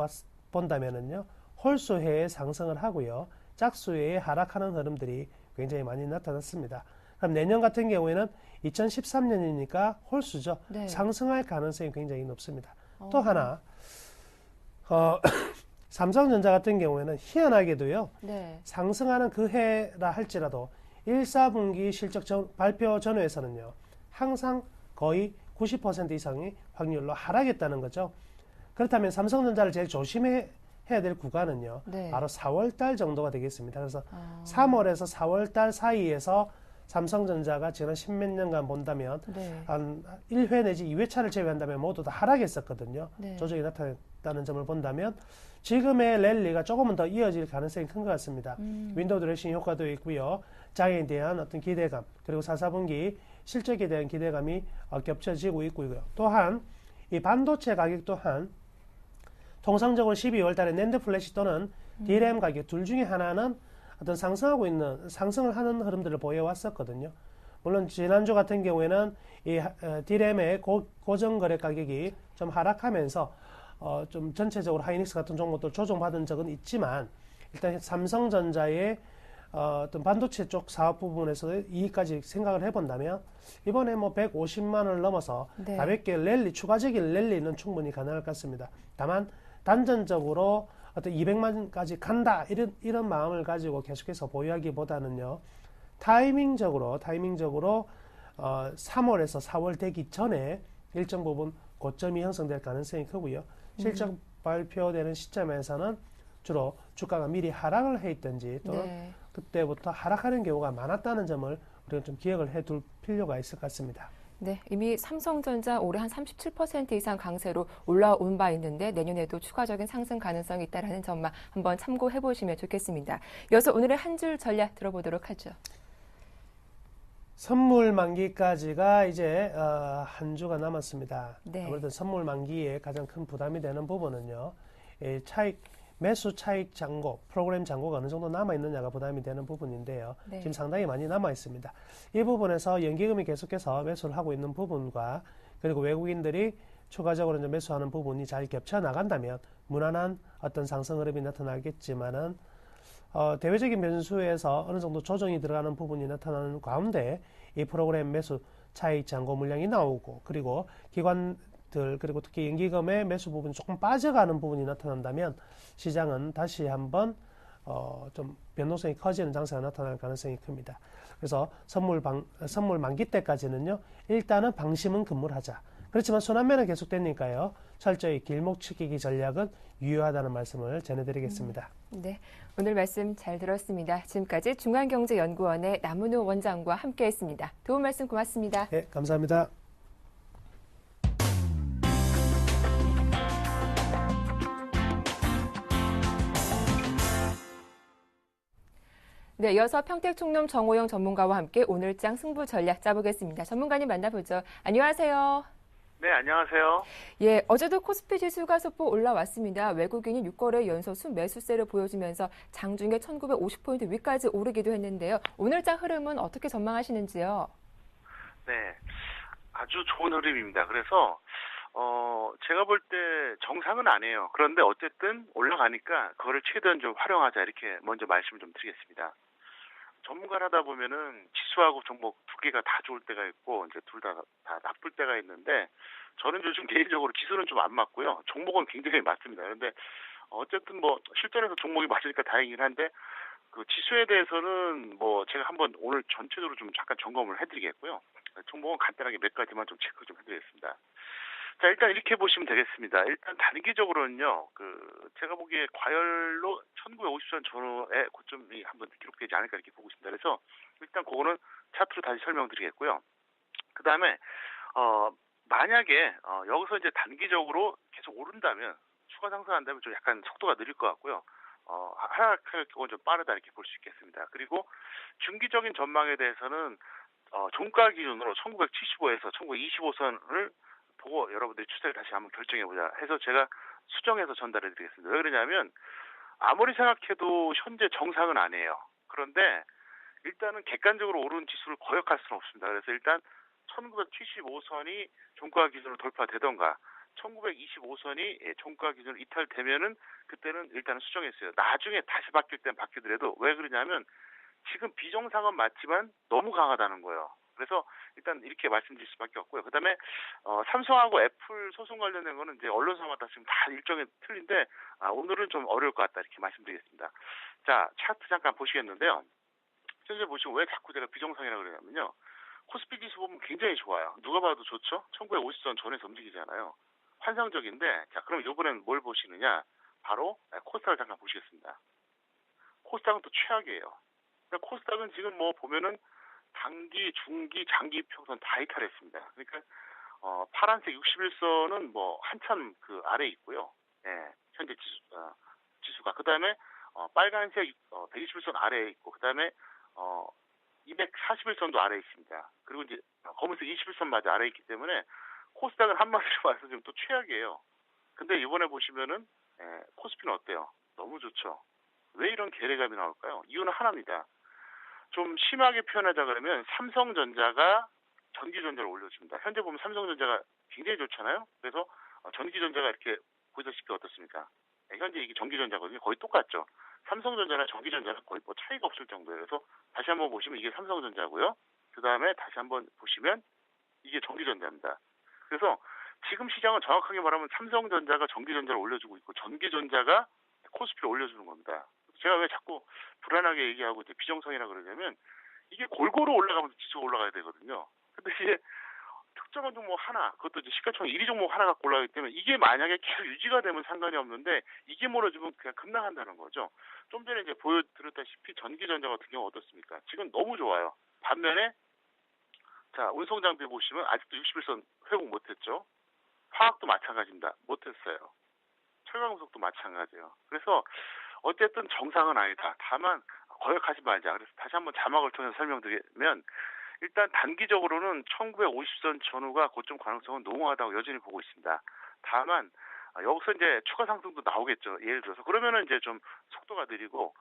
본다면은요. 홀수해에 상승을 하고요. 짝수에 하락하는 흐름들이 굉장히 많이 나타났습니다. 그럼 내년 같은 경우에는 2013년이니까 홀수죠. 네. 상승할 가능성이 굉장히 높습니다. 또 하나, 삼성전자 같은 경우에는 희한하게도요. 네. 상승하는 그 해라 할지라도 1, 4분기 실적 발표 전후에서는요. 항상 거의 90% 이상의 확률로 하락했다는 거죠. 그렇다면 삼성전자를 제일 조심해야 될 구간은요. 네. 바로 4월달 정도가 되겠습니다. 그래서 3월에서 4월달 사이에서 삼성전자가 지난 10몇 년간 본다면 한 1회 내지 2회차를 제외한다면 모두 다 하락했었거든요. 조정이 나타났다는 점을 본다면 지금의 랠리가 조금은 더 이어질 가능성이 큰 것 같습니다. 윈도우 드레싱 효과도 있고요. 장애에 대한 어떤 기대감 그리고 4, 4분기 실적에 대한 기대감이 겹쳐지고 있고요. 또한 이 반도체 가격 또한 통상적으로 12월 달에 낸드 플래시 또는 DRAM 가격 둘 중에 하나는 어떤 상승을 하는 흐름들을 보여왔었거든요. 물론 지난주 같은 경우에는 이 DRAM의 고정 거래 가격이 좀 하락하면서 좀 전체적으로 하이닉스 같은 종목들 조정받은 적은 있지만 일단 삼성전자의 어떤 반도체 쪽 사업 부분에서 이익까지 생각을 해본다면 이번에 뭐 150만 원을 넘어서 네. 가볍게 추가적인 랠리는 충분히 가능할 것 같습니다. 다만 단전적으로 어떤 200만까지 간다 이런 마음을 가지고 계속해서 보유하기보다는요. 타이밍적으로 3월에서 4월 되기 전에 일정 부분 고점이 형성될 가능성이 크고요. 실적 발표되는 시점에서는 주로 주가가 미리 하락을 해 있든지 또는 네. 그때부터 하락하는 경우가 많았다는 점을 우리가 좀 기억을 해둘 필요가 있을 것 같습니다. 네, 이미 삼성전자 올해 한 37% 이상 강세로 올라온 바 있는데 내년에도 추가적인 상승 가능성이 있다는 점만 한번 참고해 보시면 좋겠습니다. 이어서 오늘의 한 줄 전략 들어보도록 하죠. 선물 만기까지가 이제 한 주가 남았습니다. 네. 아무래도 선물 만기에 가장 큰 부담이 되는 부분은요. 매수 차익 잔고, 프로그램 잔고가 어느 정도 남아있느냐가 부담이 되는 부분인데요. 네. 지금 상당히 많이 남아있습니다. 이 부분에서 연기금이 계속해서 매수를 하고 있는 부분과 그리고 외국인들이 추가적으로 이제 매수하는 부분이 잘 겹쳐 나간다면 무난한 어떤 상승 흐름이 나타나겠지만은 대외적인 변수에서 어느 정도 조정이 들어가는 부분이 나타나는 가운데 이 프로그램 매수 차익 잔고 물량이 나오고 그리고 기관들 그리고 특히 연기금의 매수 부분이 조금 빠져가는 부분이 나타난다면 시장은 다시 한번 좀 변동성이 커지는 장세가 나타날 가능성이 큽니다. 그래서 선물 만기 때까지는요. 일단은 방심은 금물하자. 그렇지만 순환매는 계속되니까요. 철저히 길목치기기 전략은 유효하다는 말씀을 전해드리겠습니다. 네, 오늘 말씀 잘 들었습니다. 지금까지 중앙경제연구원의 남은호 원장과 함께했습니다. 도움 말씀 고맙습니다. 네, 감사합니다. 네, 이어서 평택총론 정호영 전문가와 함께 오늘장 승부 전략 짜보겠습니다. 전문가님 만나보죠. 안녕하세요. 네, 안녕하세요. 예, 어제도 코스피 지수가 소폭 올라왔습니다. 외국인이 6거래 연속 순매수세를 보여주면서 장중에 1950포인트 위까지 오르기도 했는데요. 오늘장 흐름은 어떻게 전망하시는지요? 네, 아주 좋은 흐름입니다. 그래서 제가 볼 때 정상은 아니에요. 그런데 어쨌든 올라가니까 그거를 최대한 좀 활용하자 이렇게 먼저 말씀을 좀 드리겠습니다. 전문가를 하다 보면은 지수하고 종목 두 개가 다 좋을 때가 있고 이제 둘 다 나쁠 때가 있는데 저는 요즘 개인적으로 지수는 좀 안 맞고요. 종목은 굉장히 맞습니다. 그런데 어쨌든 뭐 실전에서 종목이 맞으니까 다행이긴 한데 그 지수에 대해서는 뭐 제가 한번 오늘 전체적으로 좀 잠깐 점검을 해드리겠고요. 종목은 간단하게 몇 가지만 좀 체크 좀 해드리겠습니다. 자, 일단 이렇게 보시면 되겠습니다. 일단 단기적으로는요, 제가 보기에 과열로 1950선 전후의 고점이 한번 기록되지 않을까 이렇게 보고 있습니다. 그래서 일단 그거는 차트로 다시 설명드리겠고요. 그 다음에, 만약에, 여기서 이제 단기적으로 계속 오른다면, 추가 상승한다면 좀 약간 속도가 느릴 것 같고요. 하락할 경우는 좀 빠르다 이렇게 볼 수 있겠습니다. 그리고 중기적인 전망에 대해서는, 종가 기준으로 1975에서 1925선을 보고 여러분들이 추세를 다시 한번 결정해보자 해서 제가 수정해서 전달해드리겠습니다. 왜 그러냐면 아무리 생각해도 현재 정상은 아니에요. 그런데 일단은 객관적으로 오르는 지수를 거역할 수는 없습니다. 그래서 일단 1975선이 종가 기준으로 돌파되던가 1925선이 종가 기준으로 이탈되면은 그때는 일단은 수정했어요. 나중에 다시 바뀔 땐 바뀌더라도 왜 그러냐면 지금 비정상은 맞지만 너무 강하다는 거예요. 그래서 일단 이렇게 말씀드릴 수밖에 없고요. 그다음에 삼성하고 애플 소송 관련된 거는 이제 언론사마다 지금 다 일정이 틀린데 오늘은 좀 어려울 것 같다 이렇게 말씀드리겠습니다. 자, 차트 잠깐 보시겠는데요. 현재 보시면 왜 자꾸 제가 비정상이라고 그러냐면요. 코스피 지수 보면 굉장히 좋아요. 누가 봐도 좋죠? 1950선 전에서 움직이잖아요. 환상적인데 자, 그럼 이번에는 뭘 보시느냐? 바로 코스닥을 잠깐 보시겠습니다. 코스닥은 또 최악이에요. 그러니까 코스닥은 지금 뭐 보면은 단기, 중기, 장기 평선 다 이탈했습니다. 그러니까 파란색 61선은 뭐 한참 그 아래에 있고요. 예, 현재 지수가 그다음에 빨간색 121선 아래에 있고 그다음에 241선도 아래에 있습니다. 그리고 이제 검은색 21선마저 아래에 있기 때문에 코스닥은 한마디로 말해서 지금 또 최악이에요. 근데 이번에 보시면은 코스피는 어때요? 너무 좋죠. 왜 이런 괴리감이 나올까요? 이유는 하나입니다. 좀 심하게 표현하자 그러면 삼성전자가 전기전자를 올려줍니다. 현재 보면 삼성전자가 굉장히 좋잖아요. 그래서 전기전자가 이렇게 보시다시피 어떻습니까? 네, 현재 이게 전기전자거든요. 거의 똑같죠. 삼성전자나 전기전자는 거의 뭐 차이가 없을 정도예요. 그래서 다시 한번 보시면 이게 삼성전자고요. 그 다음에 다시 한번 보시면 이게 전기전자입니다. 그래서 지금 시장은 정확하게 말하면 삼성전자가 전기전자를 올려주고 있고 전기전자가 코스피를 올려주는 겁니다. 제가 왜 자꾸 불안하게 얘기하고 이제 비정상이라 그러냐면 이게 골고루 올라가면서 지수가 올라가야 되거든요. 근데 이제 특정한 종목 하나, 그것도 이제 시가총 1위 종목 하나 갖고 올라가기 때문에 이게 만약에 계속 유지가 되면 상관이 없는데 이게 무너지면 그냥 급락한다는 거죠. 좀 전에 이제 보여드렸다시피 전기전자 같은 경우 어떻습니까? 지금 너무 좋아요. 반면에 자, 운송장비 보시면 아직도 61선 회복 못했죠. 화학도 마찬가지입니다. 못했어요. 철강금속도 마찬가지예요. 그래서 어쨌든 정상은 아니다. 다만 거역하지 말자. 그래서 다시 한번 자막을 통해서 설명드리면 일단 단기적으로는 1950선 전후가 고점 가능성은 농후하다고 여전히 보고 있습니다. 다만 여기서 이제 추가 상승도 나오겠죠. 예를 들어서 그러면은 이제 좀 속도가 느리고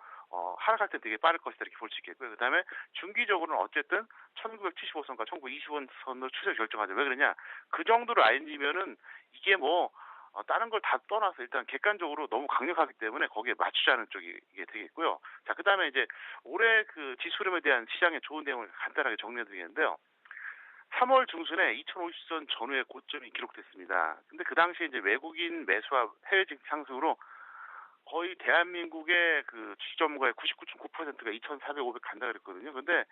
하락할 때 되게 빠를 것이다 이렇게 볼 수 있겠고요. 그다음에 중기적으로는 어쨌든 1975선과 1925선으로 추세 결정하죠. 왜 그러냐? 그 정도로 라인이면은 이게 뭐 다른 걸 다 떠나서 일단 객관적으로 너무 강력하기 때문에 거기에 맞추자는 쪽이 이게 되겠고요. 자, 그다음에 이제 올해 그 지수 흐름에 대한 시장의 좋은 내용을 간단하게 정리해드리겠는데요. 3월 중순에 2050선 전후의 고점이 기록됐습니다. 근데 그 당시에 이제 외국인 매수와 해외 증시 상승으로 거의 대한민국의 그 주식 전문가의 99.9%가 2,400, 500 간다 그랬거든요. 근데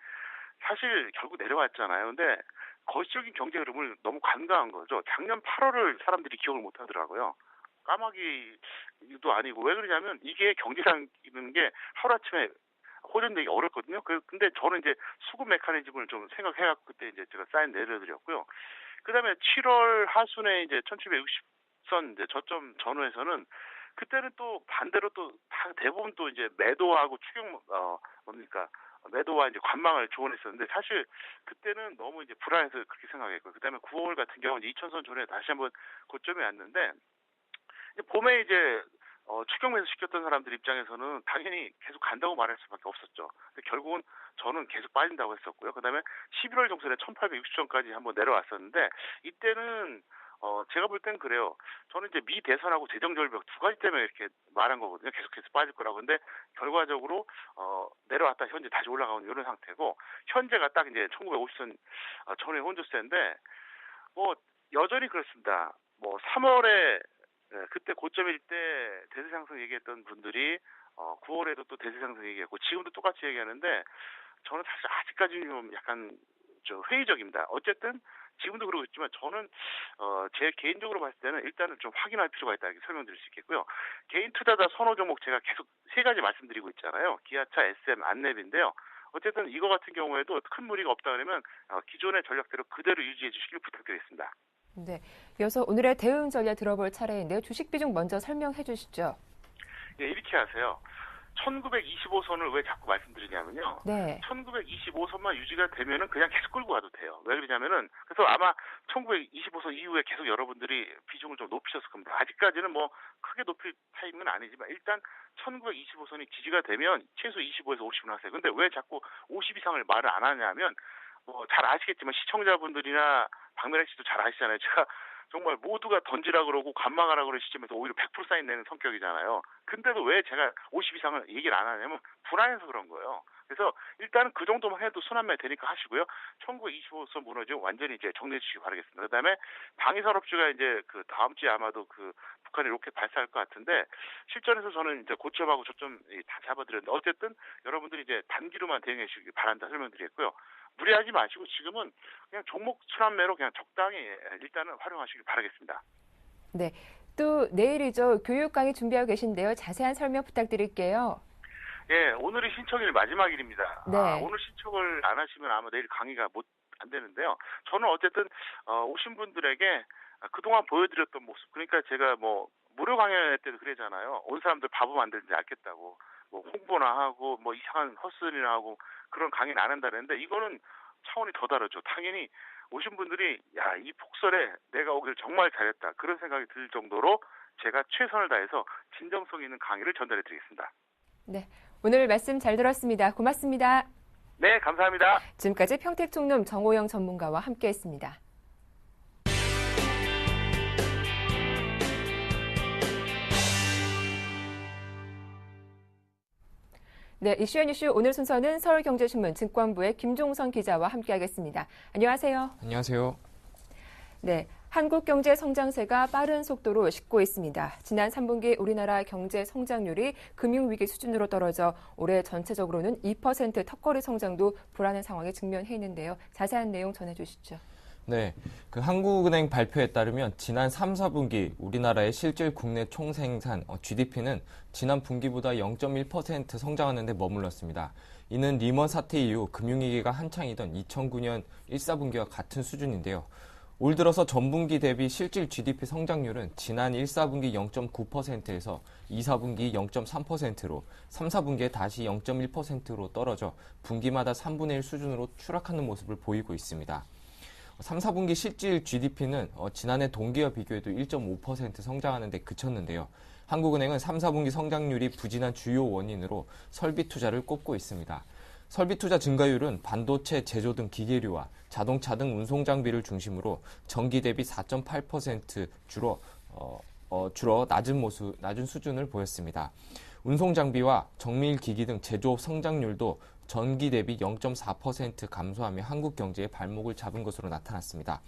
사실 결국 내려왔잖아요. 근데 거시적인 경제 흐름을 너무 간과한 거죠. 작년 8월을 사람들이 기억을 못 하더라고요. 까마귀도 아니고 왜 그러냐면 이게 경제상 있는 게 하루아침에 호전되기 어렵거든요. 근데 저는 이제 수급 메커니즘을 좀 생각해갖고 그때 이제 제가 사인 내려드렸고요. 그 다음에 7월 하순에 이제 1760선 이제 저점 전후에서는 그때는 또 반대로 또 다 대부분 또 이제 매도하고 매도와 이제 관망을 조언했었는데 사실 그때는 너무 이제 불안해서 그렇게 생각했고요. 그다음에 9월 같은 경우는 2000선 전에 다시 한번 고점이 왔는데 봄에 이제 추경 매수 시켰던 사람들 입장에서는 당연히 계속 간다고 말할 수밖에 없었죠. 근데 결국은 저는 계속 빠진다고 했었고요. 그다음에 11월 정선에 1860선까지 한번 내려왔었는데 이때는 제가 볼 땐 그래요. 저는 이제 미 대선하고 재정 절벽 두 가지 때문에 이렇게 말한 거거든요. 계속해서 빠질 거라고. 근데 결과적으로 내려왔다 현재 다시 올라가는 이런 상태고 현재가 딱 이제 1950선 전후의 혼조세인데 뭐 여전히 그렇습니다. 뭐 3월에 그때 고점일 때 대세 상승 얘기했던 분들이 9월에도 또 대세 상승 얘기했고 지금도 똑같이 얘기하는데 저는 사실 아직까지는 좀 약간 회의적입니다. 어쨌든 지금도 그러고 있지만 저는 제 개인적으로 봤을 때는 일단은 좀 확인할 필요가 있다 이렇게 설명드릴 수 있겠고요. 개인 투자자 선호 종목 제가 계속 세 가지 말씀드리고 있잖아요. 기아차, SM, 안랩인데요. 어쨌든 이거 같은 경우에도 큰 무리가 없다 그러면 기존의 전략대로 그대로 유지해 주시길 부탁드리겠습니다. 네, 이어서 오늘의 대응 전략 들어볼 차례인데요. 주식 비중 먼저 설명해 주시죠. 네, 이렇게 하세요. 1925선을 왜 자꾸 말씀드리냐면요. 네. 1925선만 유지가 되면은 그냥 계속 끌고 가도 돼요. 왜 그러냐면은 그래서 아마 1925선 이후에 계속 여러분들이 비중을 좀 높이셨을 겁니다. 아직까지는 뭐 크게 높일 타이밍은 아니지만 일단 1925선이 지지가 되면 최소 25에서 50은 하세요. 근데 왜 자꾸 50 이상을 말을 안 하냐면 뭐 잘 아시겠지만 시청자분들이나 박명래 씨도 잘 아시잖아요. 제가 정말 모두가 던지라 그러고 관망하라 그러는 시점에서 오히려 100% 사인 내는 성격이잖아요. 근데도 왜 제가 50 이상을 얘기를 안 하냐면 불안해서 그런 거예요. 그래서 일단은 그 정도만 해도 순환매 되니까 하시고요. 1925선 무너지면 완전히 이제 정리해 주시기 바라겠습니다. 그다음에 방위산업주가 이제 그 다음 주에 아마도 그 북한이 로켓 발사할 것 같은데 실전에서 저는 이제 고점하고 저점 다 잡아드렸는데 어쨌든 여러분들이 이제 단기로만 대응해 주시기 바란다 설명드리겠고요. 무리하지 마시고 지금은 그냥 종목 순환매로 그냥 적당히 일단은 활용하시길 바라겠습니다. 네, 또 내일이죠. 교육 강의 준비하고 계신데요. 자세한 설명 부탁드릴게요. 예, 오늘이 신청일 마지막일입니다. 네. 오늘 신청을 안 하시면 아마 내일 강의가 안 되는데요. 저는 어쨌든 오신 분들에게 그동안 보여드렸던 모습, 그러니까 제가 뭐 무료 강연 때도 그러잖아요. 온 사람들 바보 만드는지 알겠다고 뭐 홍보나 하고 뭐 이상한 헛소리나 하고 그런 강의는 안 한다는데 이거는 차원이 더 다르죠. 당연히 오신 분들이 야, 이 폭설에 내가 오길 정말 잘했다 그런 생각이 들 정도로 제가 최선을 다해서 진정성 있는 강의를 전달해 드리겠습니다. 네, 오늘 말씀 잘 들었습니다. 고맙습니다. 네, 감사합니다. 지금까지 평택총룸 정호영 전문가와 함께했습니다. 네, 이슈앤이슈 오늘 순서는 서울경제신문 증권부의 김종선 기자와 함께하겠습니다. 안녕하세요. 안녕하세요. 네, 한국 경제 성장세가 빠른 속도로 식고 있습니다. 지난 3분기 우리나라 경제 성장률이 금융위기 수준으로 떨어져 올해 전체적으로는 2% 턱걸이 성장도 불안한 상황에 직면해 있는데요. 자세한 내용 전해주시죠. 네, 한국은행 발표에 따르면 지난 3, 4분기 우리나라의 실질 국내 총생산 GDP는 지난 분기보다 0.1% 성장하는 데 머물렀습니다. 이는 리먼 사태 이후 금융위기가 한창이던 2009년 1, 4분기와 같은 수준인데요. 올 들어서 전분기 대비 실질 GDP 성장률은 지난 1, 4분기 0.9%에서 2, 4분기 0.3%로 3, 4분기에 다시 0.1%로 떨어져 분기마다 3분의 1 수준으로 추락하는 모습을 보이고 있습니다. 3, 4분기 실질 GDP는 지난해 동기와 비교해도 1.5% 성장하는 데 그쳤는데요. 한국은행은 3, 4분기 성장률이 부진한 주요 원인으로 설비 투자를 꼽고 있습니다. 설비 투자 증가율은 반도체, 제조 등 기계류와 자동차 등 운송 장비를 중심으로 전기 대비 4.8% 줄어 낮은 수준을 보였습니다. 운송 장비와 정밀 기기 등 제조업 성장률도 전기 대비 0.4% 감소하며 한국 경제의 발목을 잡은 것으로 나타났습니다.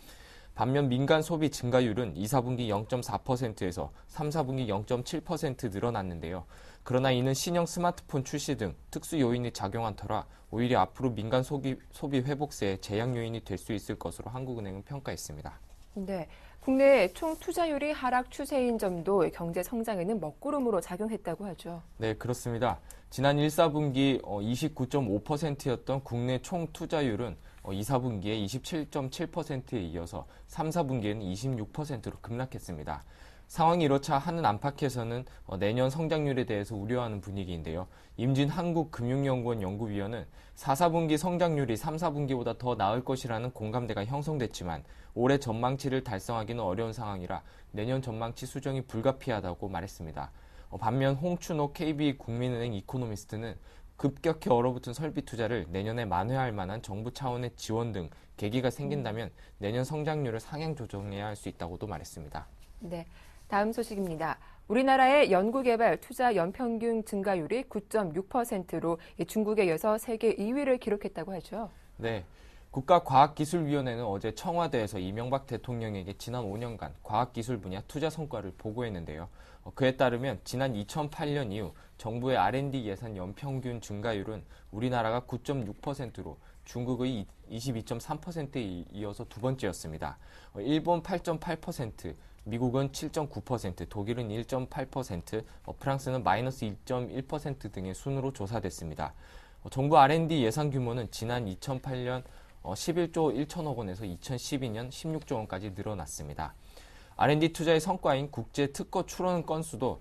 반면 민간 소비 증가율은 2, 4분기 0.4%에서 3, 4분기 0.7% 늘어났는데요. 그러나 이는 신형 스마트폰 출시 등 특수 요인이 작용한 터라 오히려 앞으로 민간 소비 회복세의 제약 요인이 될 수 있을 것으로 한국은행은 평가했습니다. 네, 국내 총 투자율이 하락 추세인 점도 경제 성장에는 먹구름으로 작용했다고 하죠. 네, 그렇습니다. 지난 1, 4분기 29.5%였던 국내 총 투자율은 2, 4분기에 27.7%에 이어서 3, 4분기에는 26%로 급락했습니다. 상황이 이렇자 하는 안팎에서는 내년 성장률에 대해서 우려하는 분위기인데요. 임진 한국금융연구원 연구위원은 4, 4분기 성장률이 3, 4분기보다 더 나을 것이라는 공감대가 형성됐지만 올해 전망치를 달성하기는 어려운 상황이라 내년 전망치 수정이 불가피하다고 말했습니다. 반면 홍춘호 KB국민은행 이코노미스트는 급격히 얼어붙은 설비 투자를 내년에 만회할 만한 정부 차원의 지원 등 계기가 생긴다면 내년 성장률을 상향 조정해야 할 수 있다고도 말했습니다. 네, 다음 소식입니다. 우리나라의 연구개발 투자 연평균 증가율이 9.6%로 중국에 이어서 세계 2위를 기록했다고 하죠. 네. 국가과학기술위원회는 어제 청와대에서 이명박 대통령에게 지난 5년간 과학기술 분야 투자 성과를 보고했는데요. 그에 따르면 지난 2008년 이후 정부의 R&D 예산 연평균 증가율은 우리나라가 9.6%로 중국의 22.3%에 이어서 두 번째였습니다. 일본 8.8%, 미국은 7.9%, 독일은 1.8%, 프랑스는 마이너스 2.1% 등의 순으로 조사됐습니다. 정부 R&D 예산 규모는 지난 2008년 11조 1천억 원에서 2012년 16조 원까지 늘어났습니다. R&D 투자의 성과인 국제 특허 출원 건수도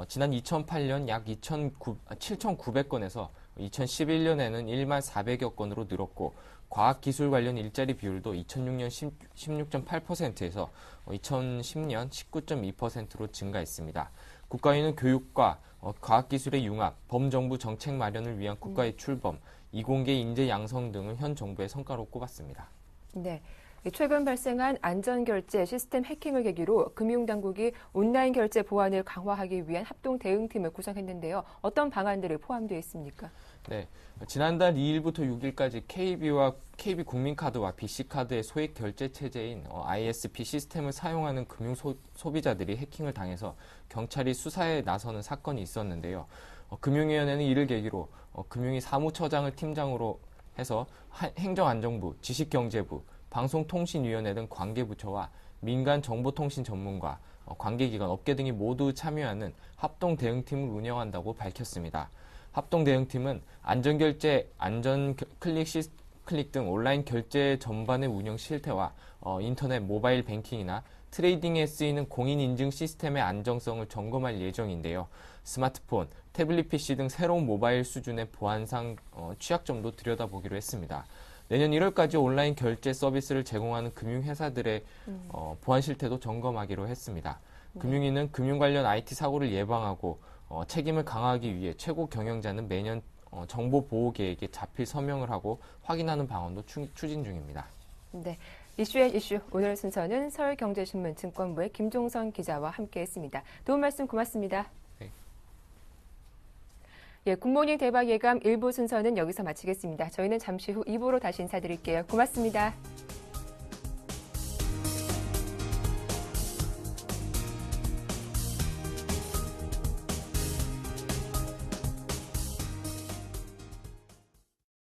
지난 2008년 약 7,900건에서 2011년에는 1만 400여 건으로 늘었고 과학기술 관련 일자리 비율도 2006년 16.8%에서 2010년 19.2%로 증가했습니다. 국가위는 교육과 과학기술의 융합, 범정부 정책 마련을 위한 국가의 출범, 이공계 인재 양성 등을 현 정부의 성과로 꼽았습니다. 네. 최근 발생한 안전결제 시스템 해킹을 계기로 금융당국이 온라인 결제 보안을 강화하기 위한 합동 대응팀을 구성했는데요. 어떤 방안들이 포함되어 있습니까? 네, 지난달 2일부터 6일까지 KB국민카드와 BC카드의 소액 결제 체제인 ISP 시스템을 사용하는 금융 소비자들이 해킹을 당해서 경찰이 수사에 나서는 사건이 있었는데요. 금융위원회는 이를 계기로 금융위 사무처장을 팀장으로 해서 행정안전부, 지식경제부, 방송통신위원회 등 관계부처와 민간 정보통신 전문가, 관계기관, 업계 등이 모두 참여하는 합동대응팀을 운영한다고 밝혔습니다. 합동대응팀은 안전결제, 안전클릭 등 온라인 결제 전반의 운영 실태와 인터넷, 모바일 뱅킹이나 트레이딩에 쓰이는 공인인증 시스템의 안정성을 점검할 예정인데요. 스마트폰, 태블릿 PC 등 새로운 모바일 수준의 보안상 취약점도 들여다보기로 했습니다. 내년 1월까지 온라인 결제 서비스를 제공하는 금융회사들의 보안 실태도 점검하기로 했습니다. 금융위는 금융 관련 IT 사고를 예방하고 책임을 강화하기 위해 최고 경영자는 매년 정보 보호 계획에 자필 서명을 하고 확인하는 방안도 추진 중입니다. 네. 이슈앤이슈 오늘 순서는 서울경제신문 증권부의 김종선 기자와 함께했습니다. 도움 말씀 고맙습니다. 네. 예, 굿모닝 대박 예감 1부 순서는 여기서 마치겠습니다. 저희는 잠시 후 2부로 다시 인사드릴게요. 고맙습니다.